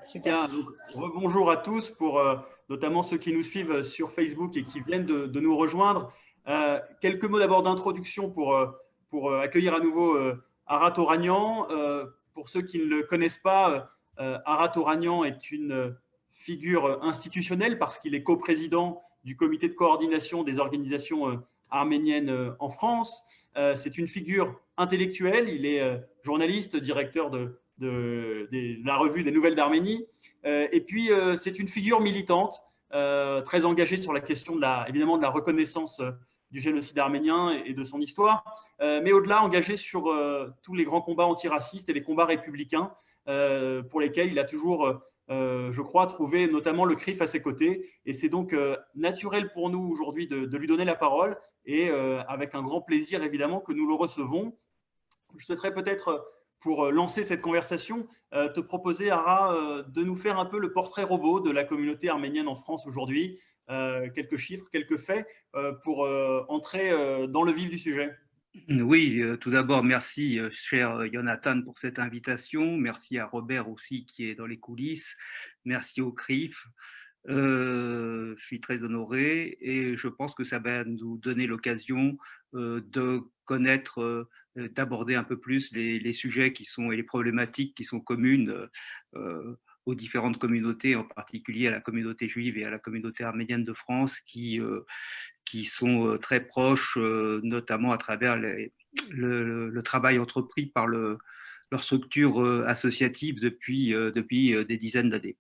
Super. Bien, donc, rebonjour à tous pour notamment ceux qui nous suivent sur Facebook et qui viennent de nous rejoindre. Quelques mots d'abord d'introduction pour accueillir à nouveau Arat Oranian. Pour ceux qui ne le connaissent pas, Arat Oranian est une figure institutionnelle parce qu'il est coprésident du comité de coordination des organisations arméniennes en France. C'est une figure intellectuelle, il est journaliste, directeur de la revue des Nouvelles d'Arménie. Et puis, c'est une figure militante, très engagée sur la question évidemment de la reconnaissance du génocide arménien et de son histoire, mais au-delà, engagé sur tous les grands combats antiracistes et les combats républicains pour lesquels il a toujours, je crois, trouvé notamment le CRIF à ses côtés. Et c'est donc naturel pour nous aujourd'hui de lui donner la parole et avec un grand plaisir, évidemment, que nous le recevons. Je souhaiterais peut-être, pour lancer cette conversation, te proposer, Ara, de nous faire un peu le portrait robot de la communauté arménienne en France aujourd'hui, quelques chiffres, quelques faits, pour entrer dans le vif du sujet. Oui, tout d'abord, merci, cher Jonathan, pour cette invitation. Merci à Robert aussi qui est dans les coulisses. Merci au CRIF. Je suis très honoré et je pense que ça va nous donner l'occasion de connaître, d'aborder un peu plus les sujets qui sont et les problématiques qui sont communes aux différentes communautés, en particulier à la communauté juive et à la communauté arménienne de France, qui sont très proches, notamment à travers le travail entrepris par leur structure associative depuis des dizaines d'années.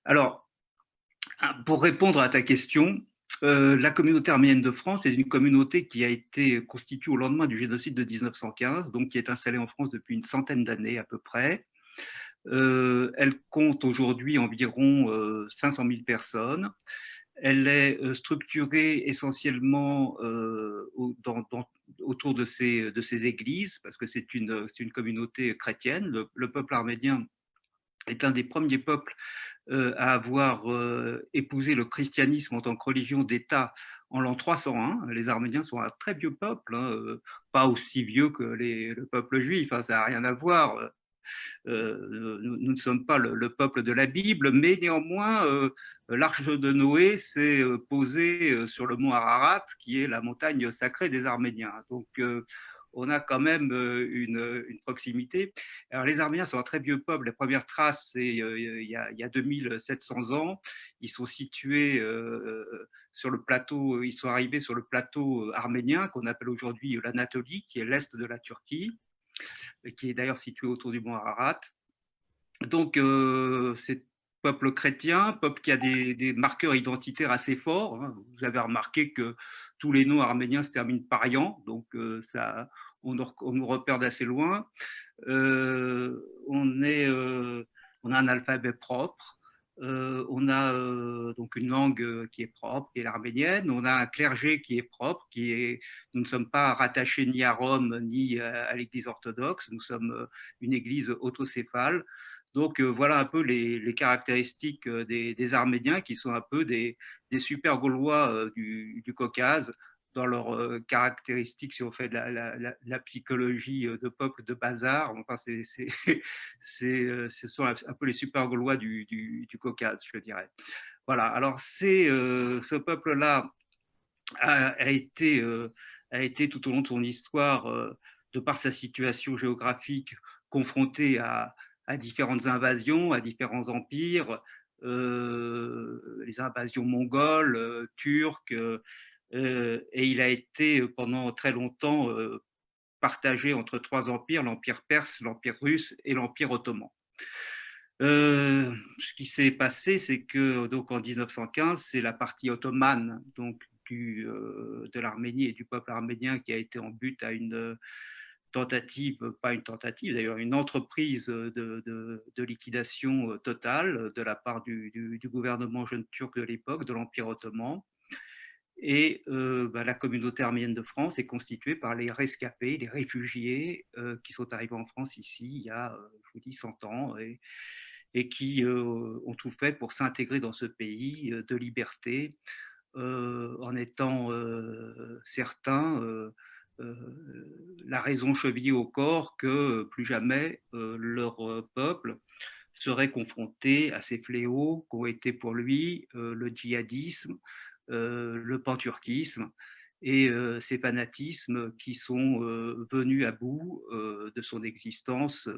Alors, pour répondre à ta question, la communauté arménienne de France est une communauté qui a été constituée au lendemain du génocide de 1915, donc qui est installée en France depuis une centaine d'années à peu près. Elle compte aujourd'hui environ 500 000 personnes. Elle est structurée essentiellement autour de ces églises, parce que c'est une communauté chrétienne. Le peuple arménien est un des premiers peuples à avoir épousé le christianisme en tant que religion d'État en l'an 301. Les Arméniens sont un très vieux peuple, hein, pas aussi vieux que le peuple juif, hein, ça n'a rien à voir. Nous ne sommes pas le peuple de la Bible, mais néanmoins, l'arche de Noé s'est posée sur le mont Ararat, qui est la montagne sacrée des Arméniens. Donc, on a quand même une proximité. Alors, les Arméniens sont un très vieux peuple. La première trace, c'est il y a 2700 ans. Ils sont situés sur le plateau, ils sont arrivés sur le plateau arménien, qu'on appelle aujourd'hui l'Anatolie, qui est l'est de la Turquie, qui est d'ailleurs situé autour du mont Ararat. Donc, c'est peuple chrétien, peuple qui a des marqueurs identitaires assez forts. Hein. Vous avez remarqué que tous les noms arméniens se terminent par Yan, donc ça, on nous repère d'assez loin. On a un alphabet propre. On a donc une langue qui est propre, qui est l'arménienne. On a un clergé qui est propre, nous ne sommes pas rattachés ni à Rome ni à l'Église orthodoxe. Nous sommes une Église autocéphale. Donc voilà un peu les caractéristiques des Arméniens, qui sont un peu des super Gaulois du Caucase, dans leurs caractéristiques, si on fait de la psychologie de peuple de bazar. Enfin, ce sont un peu les super Gaulois du Caucase, je dirais. Voilà, alors ce peuple-là a été tout au long de son histoire, de par sa situation géographique, confronté à différentes invasions, à différents empires, les invasions mongoles, turques, et il a été pendant très longtemps partagé entre trois empires, l'empire perse, l'empire russe et l'empire ottoman. Ce qui s'est passé, c'est que donc en 1915, c'est la partie ottomane donc de l'Arménie et du peuple arménien qui a été en but à une tentative, pas une tentative d'ailleurs, une entreprise de liquidation totale de la part du gouvernement jeune turc de l'époque, de l'Empire ottoman. Et la communauté arménienne de France est constituée par les rescapés, les réfugiés qui sont arrivés en France ici il y a, je vous dis, 100 ans et qui ont tout fait pour s'intégrer dans ce pays de liberté, en étant certains, la raison chevillée au corps que plus jamais leur peuple serait confronté à ces fléaux qu'ont été pour lui le djihadisme, le panturquisme et ces fanatismes qui sont venus à bout de son existence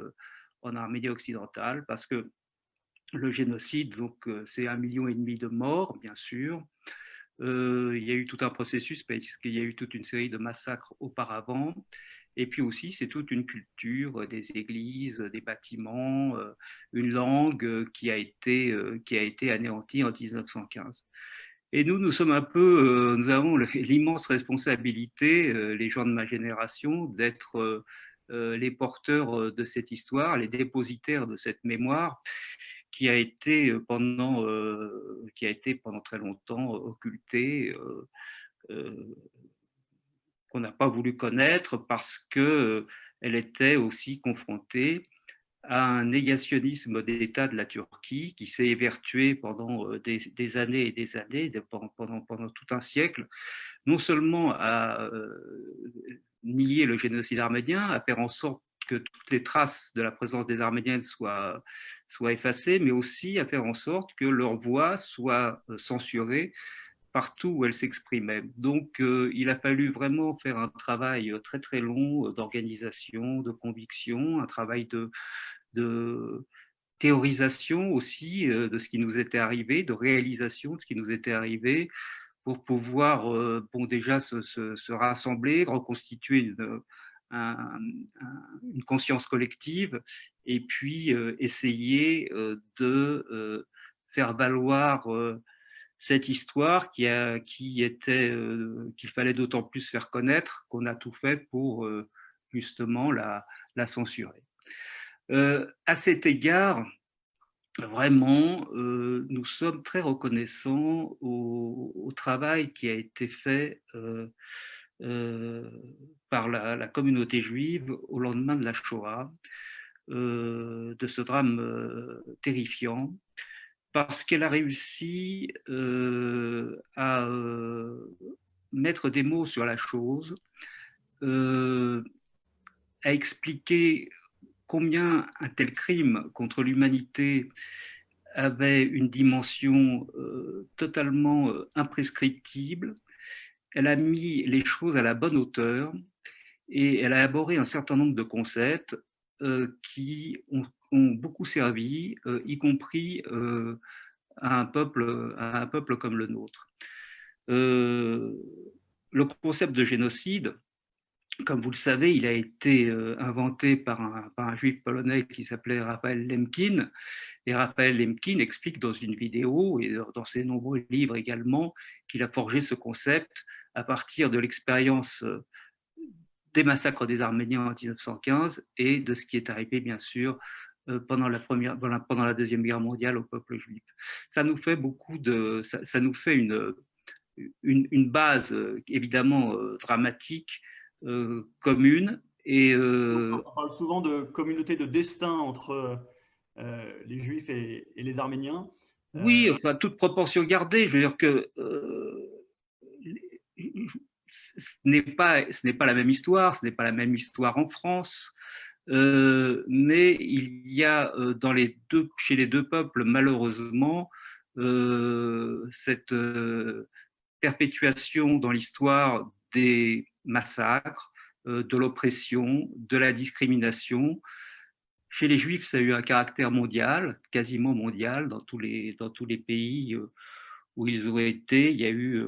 en Arménie occidentale, parce que le génocide, donc c'est 1,5 million de morts, bien sûr. Il y a eu tout un processus parce qu'il y a eu toute une série de massacres auparavant. Et puis aussi, c'est toute une culture, des églises, des bâtiments, une langue qui a été anéantie en 1915. Et nous sommes un peu, nous avons l'immense responsabilité, les gens de ma génération, d'être les porteurs de cette histoire, les dépositaires de cette mémoire qui a été pendant très longtemps occultée, qu'on n'a pas voulu connaître parce qu'elle était aussi confrontée à un négationnisme d'État de la Turquie qui s'est évertué pendant des années et des années, pendant tout un siècle, non seulement à nier le génocide arménien, à faire en sorte que toutes les traces de la présence des Arméniens soient effacées, mais aussi à faire en sorte que leur voix soit censurée partout où elles s'exprimaient. Donc, il a fallu vraiment faire un travail très très long d'organisation, de conviction, un travail de théorisation aussi de ce qui nous était arrivé, de réalisation de ce qui nous était arrivé, pour pouvoir déjà se rassembler, reconstituer une conscience collective et puis essayer de faire valoir cette histoire qu'il fallait d'autant plus faire connaître qu'on a tout fait pour justement la censurer. À cet égard, vraiment, nous sommes très reconnaissants au travail qui a été fait par la communauté juive au lendemain de la Shoah, de ce drame terrifiant, parce qu'elle a réussi à mettre des mots sur la chose, à expliquer combien un tel crime contre l'humanité avait une dimension totalement imprescriptible. Elle a mis les choses à la bonne hauteur et elle a abordé un certain nombre de concepts qui ont beaucoup servi, y compris à un peuple comme le nôtre. Le concept de génocide, comme vous le savez, il a été inventé par un juif polonais qui s'appelait Raphaël Lemkin. Et Raphaël Lemkin explique dans une vidéo et dans ses nombreux livres également qu'il a forgé ce concept à partir de l'expérience des massacres des Arméniens en 1915 et de ce qui est arrivé, bien sûr, pendant la Deuxième Guerre mondiale au peuple juif. Ça nous fait ça nous fait une base évidemment dramatique, commune. On parle souvent de communauté de destin entre les Juifs et les Arméniens. Oui, enfin, toute proportion gardée. Je veux dire que ce n'est pas la même histoire, ce n'est pas la même histoire en France, mais il y a chez les deux peuples, malheureusement, cette perpétuation dans l'histoire des massacres, de l'oppression, de la discrimination. Chez les Juifs, ça a eu un caractère mondial, quasiment mondial, dans tous les pays où ils ont été. Il y a eu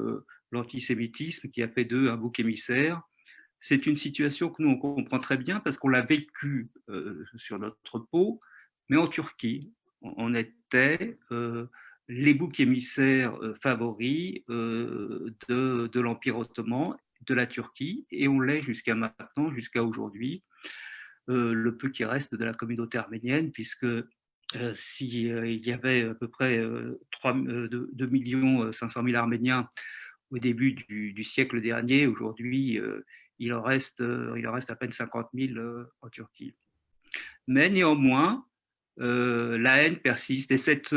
l'antisémitisme qui a fait d'eux un bouc émissaire. C'est une situation que nous, on comprend très bien parce qu'on l'a vécu sur notre peau, mais en Turquie, on était les boucs émissaires favoris de l'Empire ottoman, de la Turquie, et on l'est jusqu'à maintenant, jusqu'à aujourd'hui, le peu qui reste de la communauté arménienne, puisque s'il y avait à peu près 2 500 000 Arméniens au début du siècle dernier, aujourd'hui, il en reste à peine 50 000 en Turquie. Mais néanmoins, la haine persiste et cet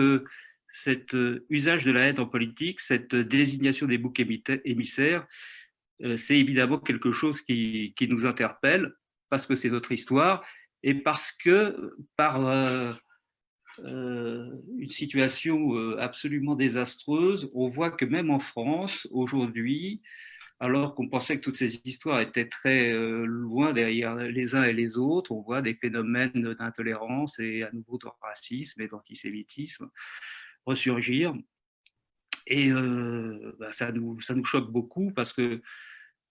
usage de la haine en politique, cette désignation des boucs émissaires, c'est évidemment quelque chose qui nous interpelle parce que c'est notre histoire et parce que par une situation absolument désastreuse. On voit que même en France, aujourd'hui, alors qu'on pensait que toutes ces histoires étaient très loin derrière les uns et les autres, on voit des phénomènes d'intolérance et à nouveau de racisme et d'antisémitisme ressurgir. Et ça nous choque beaucoup parce que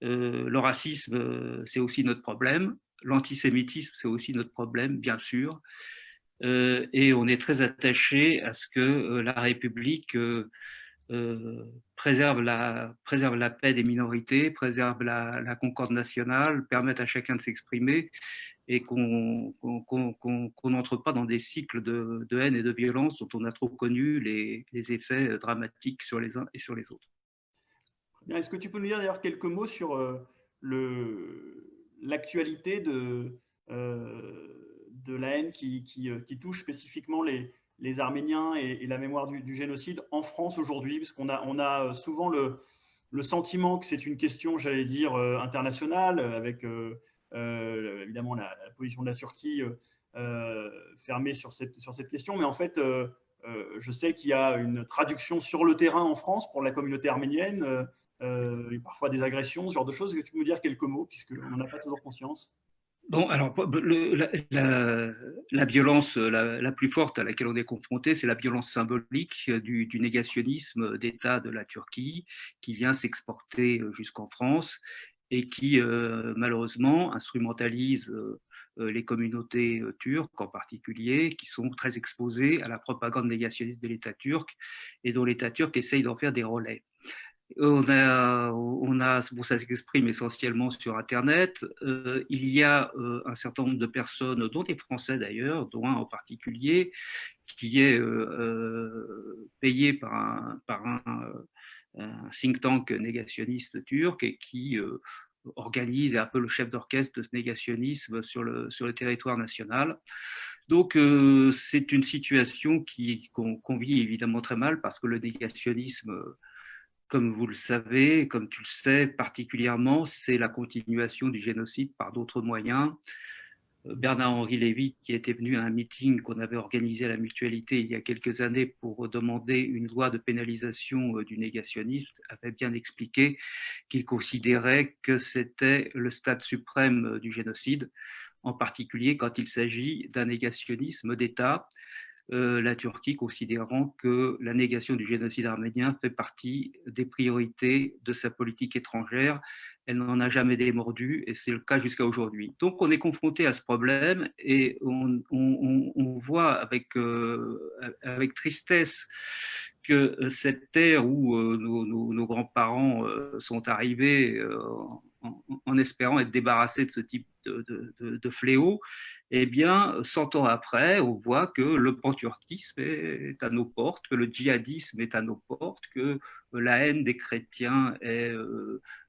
le racisme, c'est aussi notre problème. L'antisémitisme, c'est aussi notre problème, bien sûr. Et on est très attaché à ce que la République préserve la paix des minorités, préserve la concorde nationale, permette à chacun de s'exprimer et qu'on n'entre pas dans des cycles de haine et de violence dont on a trop connu les effets dramatiques sur les uns et sur les autres. Est-ce que tu peux nous dire d'ailleurs quelques mots sur l'actualité de la haine qui touche spécifiquement les Arméniens et la mémoire du génocide en France aujourd'hui? Parce on a souvent le sentiment que c'est une question, j'allais dire, internationale, avec évidemment la position de la Turquie fermée sur cette question. Mais en fait, je sais qu'il y a une traduction sur le terrain en France pour la communauté arménienne. Et parfois des agressions, ce genre de choses. Est-ce que tu peux nous dire quelques mots, puisqu'on n'en a pas toujours conscience? Bon, alors, la violence la plus forte à laquelle on est confronté, c'est la violence symbolique du négationnisme d'État de la Turquie qui vient s'exporter jusqu'en France et qui, malheureusement, instrumentalise les communautés turques en particulier, qui sont très exposées à la propagande négationniste de l'État turc et dont l'État turc essaye d'en faire des relais. Bon, ça s'exprime essentiellement sur Internet. Il y a un certain nombre de personnes, dont des Français d'ailleurs, dont un en particulier, qui est payé un think tank négationniste turc et qui organise, est un peu le chef d'orchestre de ce négationnisme sur le territoire national. Donc, c'est une situation qu'on vit évidemment très mal parce que le négationnisme, comme vous le savez, comme tu le sais particulièrement, c'est la continuation du génocide par d'autres moyens. Bernard-Henri Lévy, qui était venu à un meeting qu'on avait organisé à la Mutualité il y a quelques années pour demander une loi de pénalisation du négationnisme, avait bien expliqué qu'il considérait que c'était le stade suprême du génocide, en particulier quand il s'agit d'un négationnisme d'État, la Turquie considérant que la négation du génocide arménien fait partie des priorités de sa politique étrangère. Elle n'en a jamais démordu et c'est le cas jusqu'à aujourd'hui. Donc on est confronté à ce problème et on voit avec tristesse que cette terre où nos grands-parents sont arrivés en espérant être débarrassés de ce type de fléau, eh bien, 100 ans après, on voit que le panturquisme est à nos portes, que le djihadisme est à nos portes, que la haine des chrétiens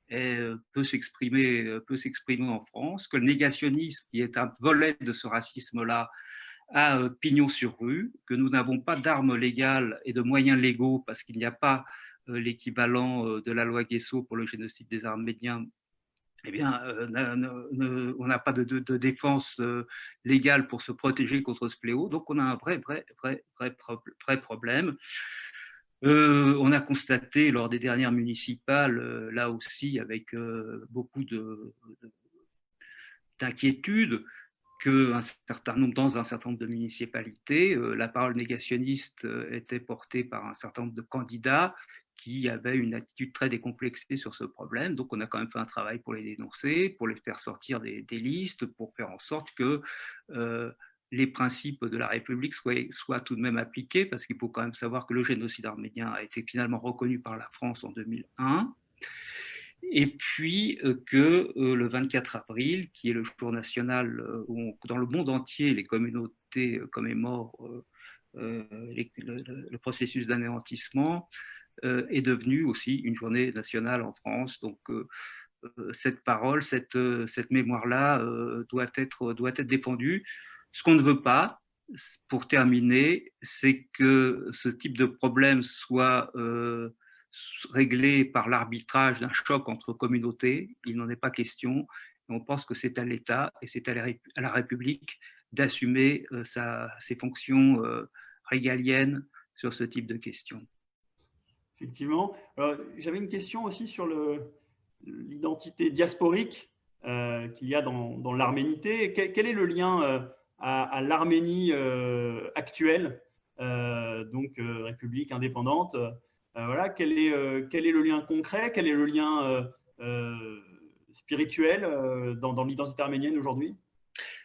peut s'exprimer en France, que le négationnisme, qui est un volet de ce racisme-là, a pignon sur rue, que nous n'avons pas d'armes légales et de moyens légaux parce qu'il n'y a pas l'équivalent de la loi Guesso pour le génocide des Arméniens. Eh bien, on n'a pas de défense légale pour se protéger contre ce fléau. Donc, on a un vrai problème. On a constaté lors des dernières municipales, là aussi, avec beaucoup d'inquiétude, dans un certain nombre de municipalités, la parole négationniste était portée par un certain nombre de candidats qui avaient une attitude très décomplexée sur ce problème. Donc, on a quand même fait un travail pour les dénoncer, pour les faire sortir des listes, pour faire en sorte que les principes de la République soient tout de même appliqués, parce qu'il faut quand même savoir que le génocide arménien a été finalement reconnu par la France en 2001. Et puis que le 24 avril, qui est le jour national où dans le monde entier les communautés commémorent le processus d'anéantissement, est devenu aussi une journée nationale en France. Donc cette parole, cette mémoire-là doit être défendue. Ce qu'on ne veut pas, pour terminer, c'est que ce type de problème soit réglé par l'arbitrage d'un choc entre communautés. Il n'en est pas question. On pense que c'est à l'État et c'est à la République d'assumer ses fonctions régalienne sur ce type de questions. Effectivement. J'avais une question aussi sur l'identité diasporique qu'il y a dans l'arménité. Quel est le lien à l'Arménie actuelle, donc république indépendante voilà, quel est le lien concret, quel est le lien spirituel dans l'identité arménienne aujourd'hui?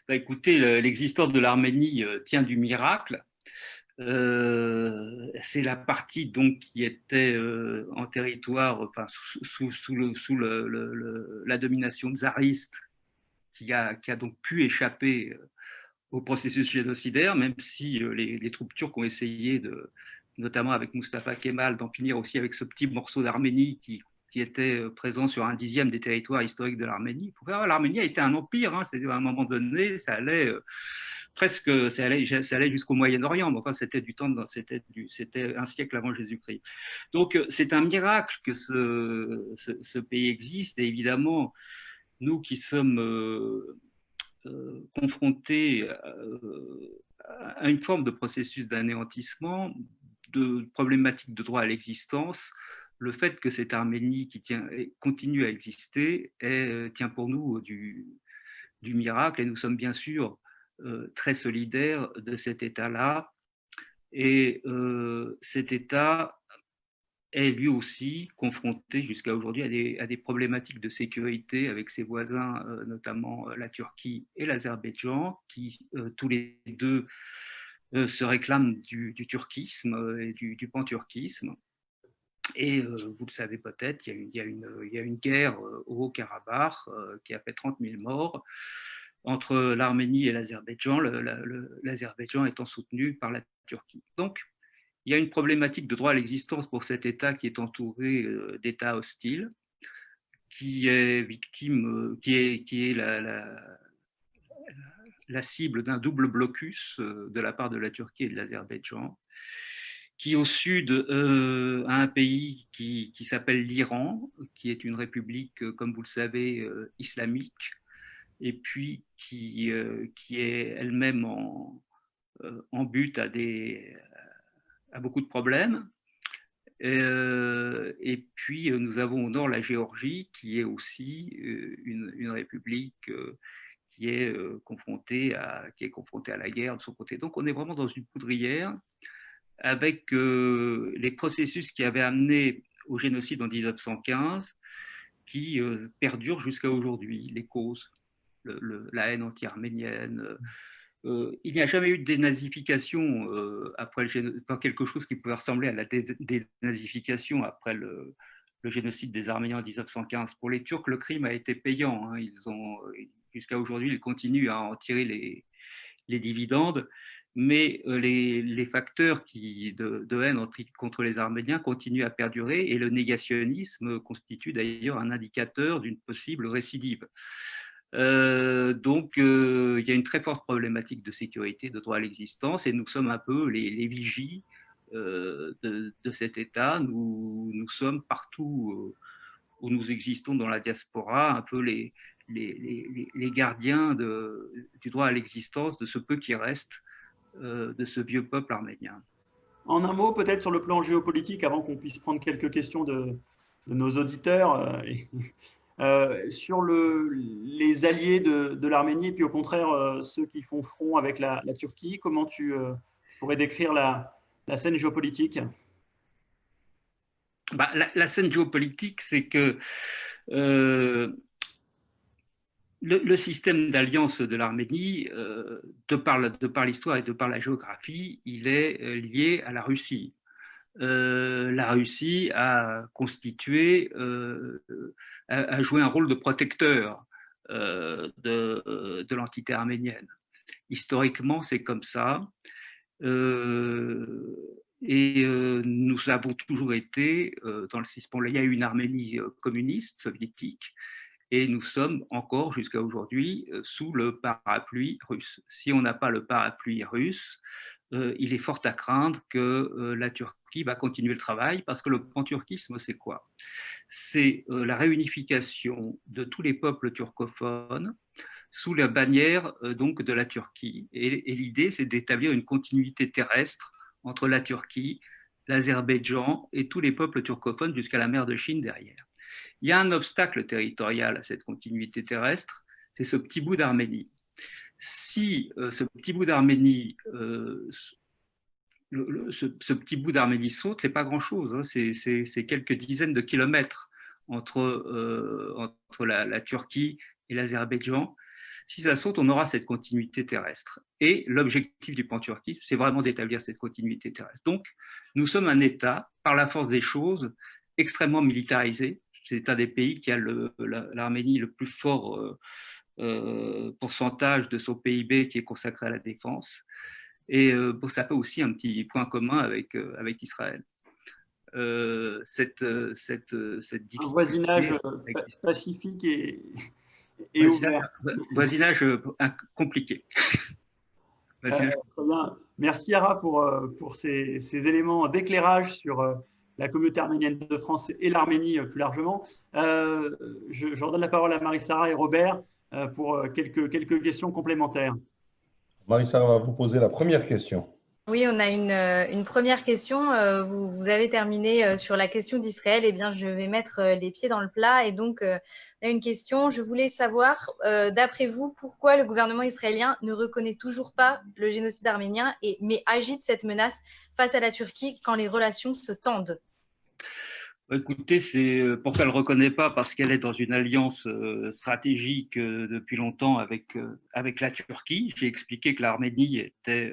Bah, écoutez, l'existence de l'Arménie tient du miracle. C'est la partie donc qui était en territoire, enfin, sous la domination tsariste, qui a donc pu échapper au processus génocidaire, même si les troupes turques ont essayé, notamment avec Mustafa Kemal, d'en finir aussi avec ce petit morceau d'Arménie qui était présent sur 1/10 des territoires historiques de l'Arménie. L'Arménie a été un empire, hein, c'est-à-dire à un moment donné, ça allait ça allait jusqu'au Moyen-Orient, mais enfin, c'était un siècle avant Jésus-Christ. Donc, c'est un miracle que ce pays existe, et évidemment, nous qui sommes confrontés à une forme de processus d'anéantissement, de problématiques de droit à l'existence, le fait que cette Arménie continue à exister tient pour nous du miracle, et nous sommes bien sûr très solidaires de cet État-là. Et cet État est lui aussi confronté jusqu'à aujourd'hui à des problématiques de sécurité avec ses voisins, notamment la Turquie et l'Azerbaïdjan, qui tous les deux se réclament du turquisme et du panturquisme. Et vous le savez peut-être, il y a une guerre au Haut-Karabakh qui a fait 30 000 morts entre l'Arménie et l'Azerbaïdjan, l'Azerbaïdjan étant soutenu par la Turquie. Donc, il y a une problématique de droit à l'existence pour cet État qui est entouré d'États hostiles, qui est victime, qui est la cible d'un double blocus de la part de la Turquie et de l'Azerbaïdjan, qui au sud a un pays qui s'appelle l'Iran, qui est une république, comme vous le savez, islamique, et puis qui est elle-même en but à beaucoup de problèmes. Et puis nous avons au nord la Géorgie, qui est aussi une république qui est confrontée à la guerre de son côté. Donc on est vraiment dans une poudrière avec les processus qui avaient amené au génocide en 1915, qui perdurent jusqu'à aujourd'hui, les causes, la haine anti-arménienne. Il n'y a jamais eu de dénazification après pas quelque chose qui pouvait ressembler à la dénazification après le génocide des Arméniens en 1915. Pour les Turcs, le crime a été payant. Hein. Jusqu'à aujourd'hui, ils continuent à en tirer les dividendes, mais les facteurs de haine contre les Arméniens continuent à perdurer, et le négationnisme constitue d'ailleurs un indicateur d'une possible récidive. Donc, il y a une très forte problématique de sécurité, de droit à l'existence, et nous sommes un peu les vigies de cet État. Nous sommes partout où nous existons dans la diaspora, un peu les gardiens du droit à l'existence de ce peu qui reste de ce vieux peuple arménien. En un mot, peut-être sur le plan géopolitique, avant qu'on puisse prendre quelques questions de nos auditeurs, sur les alliés de l'Arménie, et puis au contraire ceux qui font front avec la Turquie, comment tu pourrais décrire la scène géopolitique? Bah, la scène géopolitique, c'est que le système d'alliance de l'Arménie, de par l'histoire et de par la géographie, il est lié à la Russie. La Russie a constitué, a joué un rôle de protecteur de l'entité arménienne. Historiquement, c'est comme ça. Et nous avons toujours été dans le système. Il y a eu une Arménie communiste, soviétique, et nous sommes encore jusqu'à aujourd'hui sous le parapluie russe. Si on n'a pas le parapluie russe, il est fort à craindre que la Turquie va continuer le travail, parce que le panturquisme, c'est quoi? C'est la réunification de tous les peuples turcophones sous la bannière donc de la Turquie. Et l'idée, c'est d'établir une continuité terrestre entre la Turquie, l'Azerbaïdjan et tous les peuples turcophones jusqu'à la mer de Chine derrière. Il y a un obstacle territorial à cette continuité terrestre, c'est ce petit bout d'Arménie. Si ce petit bout d'Arménie ce petit bout d'Arménie saute, c'est pas grand-chose, hein, c'est quelques dizaines de kilomètres entre la Turquie et l'Azerbaïdjan. Si ça saute, on aura cette continuité terrestre. Et l'objectif du pan-turquisme, c'est vraiment d'établir cette continuité terrestre. Donc, nous sommes un État, par la force des choses, extrêmement militarisé. C'est un des pays qui a l'Arménie le plus fort pourcentage de son PIB qui est consacré à la défense. Et ça fait aussi un petit point commun avec Israël. Cette difficulté. Un voisinage pacifique et ouvert. Voisinage compliqué. Très bien. Merci Ara pour ces éléments d'éclairage sur la communauté arménienne de France et l'Arménie plus largement. Je redonne la parole à Marie-Sara et Robert pour quelques questions complémentaires. Marie-Sara va vous poser la première question. Oui, on a une première question. Vous avez terminé sur la question d'Israël. Eh bien, je vais mettre les pieds dans le plat. Et donc, on a une question. Je voulais savoir, d'après vous, pourquoi le gouvernement israélien ne reconnaît toujours pas le génocide arménien, mais agite cette menace face à la Turquie quand les relations se tendent? Écoutez, c'est pourquoi elle ne le reconnaît pas, parce qu'elle est dans une alliance stratégique depuis longtemps avec la Turquie. J'ai expliqué que l'Arménie était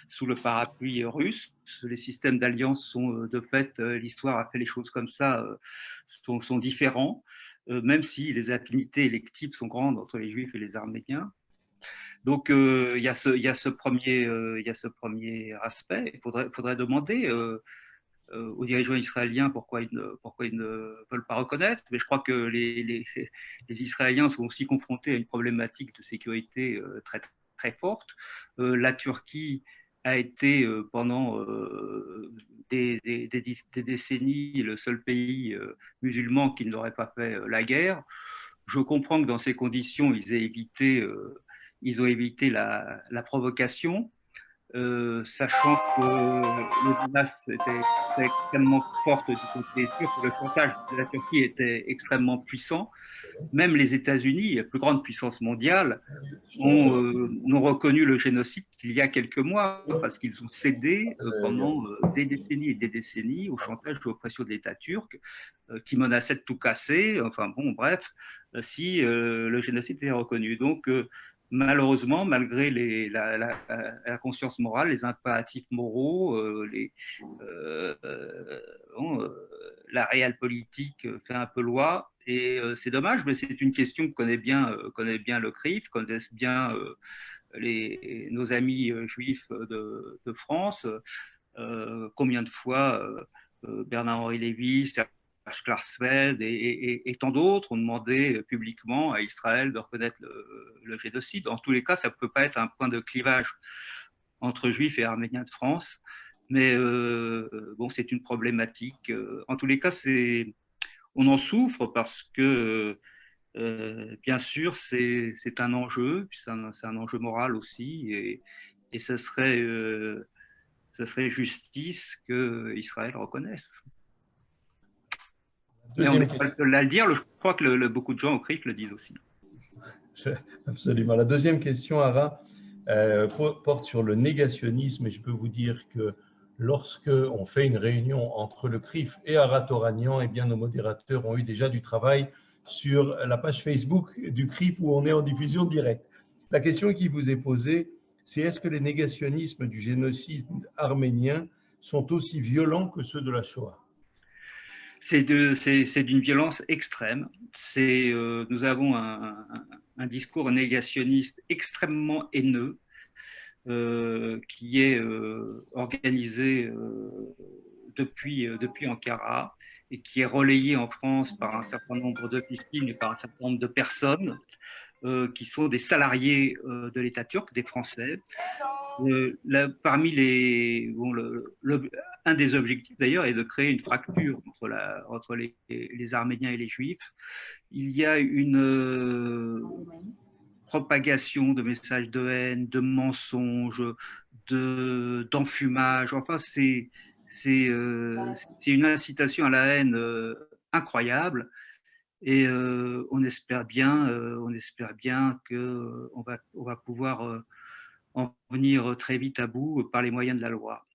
sous le parapluie russe. Les systèmes d'alliance sont de fait, l'histoire a fait les choses comme ça, sont différents, même si les affinités électives sont grandes entre les Juifs et les Arméniens. Donc il y a ce premier aspect. Il faudrait demander aux dirigeants israéliens pourquoi ils ne veulent pas reconnaître, mais je crois que les Israéliens sont aussi confrontés à une problématique de sécurité très, très forte. La Turquie a été pendant des décennies le seul pays musulman qui n'aurait pas fait la guerre. Je comprends que dans ces conditions, ils ont évité la provocation. Sachant que les menaces étaient extrêmement fortes du côté turc, le chantage de la Turquie était extrêmement puissant. Même les États-Unis, la plus grande puissance mondiale, ont reconnu le génocide qu'il y a quelques mois, parce qu'ils ont cédé pendant des décennies et des décennies au chantage et aux pressions de l'État turc, qui menaçait de tout casser. Enfin bon, bref, si le génocide était reconnu. Donc, malheureusement, malgré la conscience morale, les impératifs moraux, la réelle politique fait un peu loi. Et c'est dommage, mais c'est une question que connaît bien le CRIF, connaissent bien nos amis juifs de France. Combien de fois Bernard-Henri Lévy, Serge Klarsfeld et tant d'autres ont demandé publiquement à Israël de reconnaître le génocide. En tous les cas, ça ne peut pas être un point de clivage entre juifs et arméniens de France, mais bon, c'est une problématique. En tous les cas, on en souffre parce que, bien sûr, c'est un enjeu, c'est un enjeu moral aussi, et ce serait justice qu'Israël reconnaisse. Mais on n'est pas le seul à le dire, je crois que beaucoup de gens au CRIF le disent aussi. Absolument. La deuxième question, Ara, porte sur le négationnisme, et je peux vous dire que lorsque on fait une réunion entre le CRIF et Arat Oranian, eh bien, nos modérateurs ont eu déjà du travail sur la page Facebook du CRIF où on est en diffusion directe. La question qui vous est posée, c'est est-ce que les négationnismes du génocide arménien sont aussi violents que ceux de la Shoah? C'est d'une violence extrême. Nous avons un discours négationniste extrêmement haineux qui est organisé depuis Ankara et qui est relayé en France par un certain nombre d'officines et par un certain nombre de personnes qui sont des salariés de l'État turc, des Français. Parmi un des objectifs d'ailleurs est de créer une fracture entre les Arméniens et les Juifs. Il y a une propagation de messages de haine, de mensonges, d'enfumage. Enfin, c'est une incitation à la haine incroyable. Et on espère bien qu'on va pouvoir en venir très vite à bout par les moyens de la loi.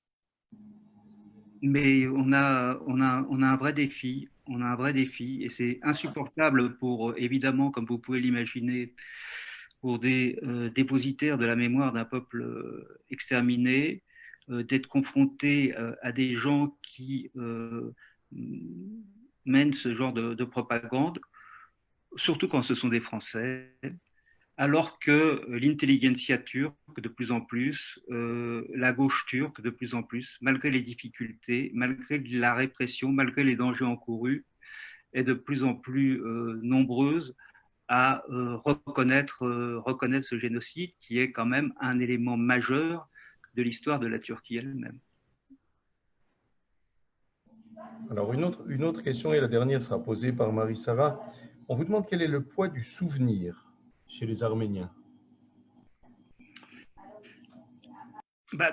Mais on a un vrai défi. On a un vrai défi et c'est insupportable pour, évidemment, comme vous pouvez l'imaginer, pour des dépositaires de la mémoire d'un peuple exterminé, d'être confrontés à des gens qui mènent ce genre de propagande, surtout quand ce sont des Français, alors que l'intelligentsia turque de plus en plus, la gauche turque de plus en plus, malgré les difficultés, malgré la répression, malgré les dangers encourus, est de plus en plus nombreuse à reconnaître ce génocide qui est quand même un élément majeur de l'histoire de la Turquie elle-même. Alors, une autre question, et la dernière sera posée par Marie-Sara. On vous demande quel est le poids du souvenir chez les Arméniens.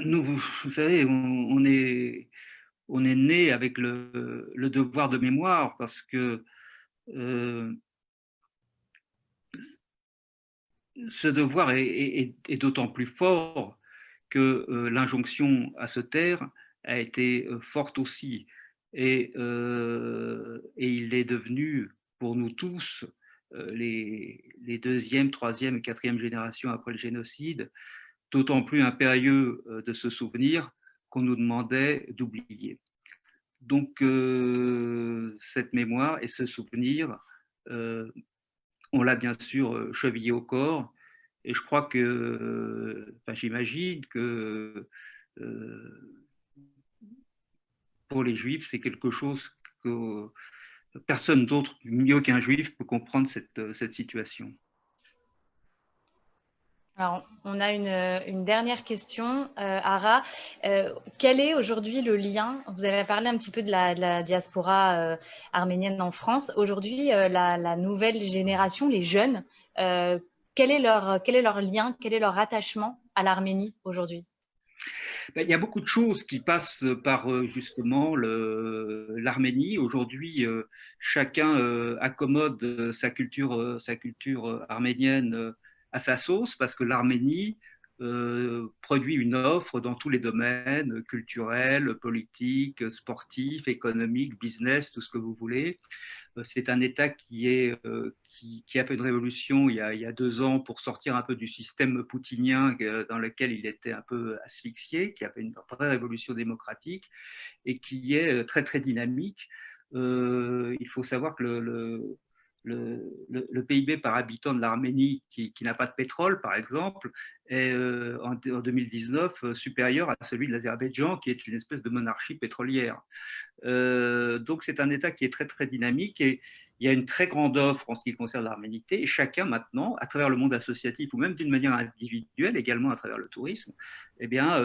Nous, vous savez, on est né avec le devoir de mémoire parce que ce devoir est d'autant plus fort que l'injonction à se taire a été forte aussi. Et il est devenu, pour nous tous, les deuxième, troisième et quatrième générations après le génocide, d'autant plus impérieux de se souvenir qu'on nous demandait d'oublier. Donc, cette mémoire et ce souvenir, on l'a bien sûr chevillé au corps. Et je crois que, j'imagine que pour les Juifs, c'est quelque chose que personne d'autre, mieux qu'un Juif, peut comprendre cette situation. Alors, on a une dernière question, Ara. Quel est aujourd'hui le lien? Vous avez parlé un petit peu de la diaspora arménienne en France. Aujourd'hui, la nouvelle génération, les jeunes, quel est leur lien, quel est leur attachement à l'Arménie aujourd'hui? Il y a beaucoup de choses qui passent par justement l'Arménie. Aujourd'hui, chacun accommode sa culture arménienne à sa sauce parce que l'Arménie produit une offre dans tous les domaines culturels, politiques, sportifs, économiques, business, tout ce que vous voulez. C'est un État qui a fait une révolution il y a 2 ans pour sortir un peu du système poutinien dans lequel il était un peu asphyxié, qui a fait une vraie révolution démocratique et qui est très très dynamique. Il faut savoir que le PIB par habitant de l'Arménie, qui n'a pas de pétrole par exemple, est en 2019 supérieur à celui de l'Azerbaïdjan, qui est une espèce de monarchie pétrolière. Donc c'est un État qui est très très dynamique et il y a une très grande offre en ce qui concerne l'Arménité et chacun maintenant, à travers le monde associatif ou même d'une manière individuelle, également à travers le tourisme, eh bien,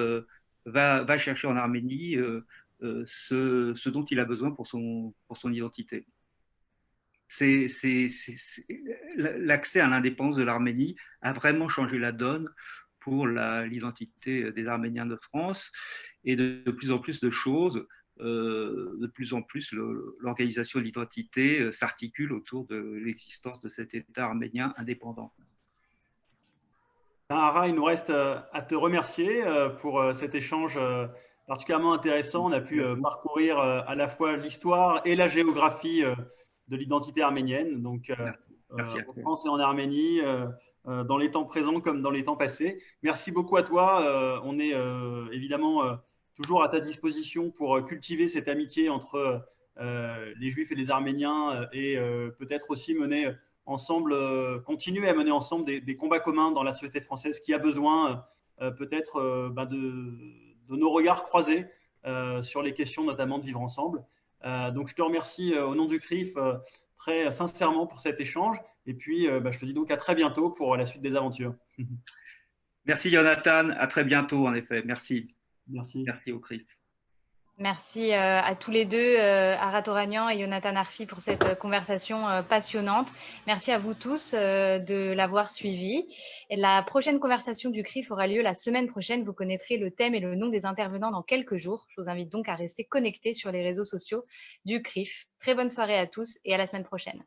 va chercher en Arménie ce dont il a besoin pour son identité. L'accès à l'indépendance de l'Arménie a vraiment changé la donne pour l'identité des Arméniens de France et de plus en plus de choses. De plus en plus, l'organisation de l'identité s'articule autour de l'existence de cet État arménien indépendant. Ara, il nous reste à te remercier pour cet échange particulièrement intéressant. On a pu parcourir à la fois l'histoire et la géographie de l'identité arménienne, donc en France et en Arménie, dans les temps présents comme dans les temps passés. Merci beaucoup à toi. On est évidemment toujours à ta disposition pour cultiver cette amitié entre les Juifs et les Arméniens et peut-être aussi mener ensemble, continuer à mener ensemble des combats communs dans la société française qui a besoin peut-être de nos regards croisés sur les questions notamment de vivre ensemble. Donc, je te remercie au nom du CRIF très sincèrement pour cet échange. Et puis, je te dis donc à très bientôt pour la suite des aventures. Merci Jonathan, à très bientôt en effet. Merci. Merci. Merci au CRIF. Merci à tous les deux, Arat Oranian et Jonathan Arfi, pour cette conversation passionnante. Merci à vous tous de l'avoir suivi. Et la prochaine conversation du CRIF aura lieu la semaine prochaine. Vous connaîtrez le thème et le nom des intervenants dans quelques jours. Je vous invite donc à rester connectés sur les réseaux sociaux du CRIF. Très bonne soirée à tous et à la semaine prochaine.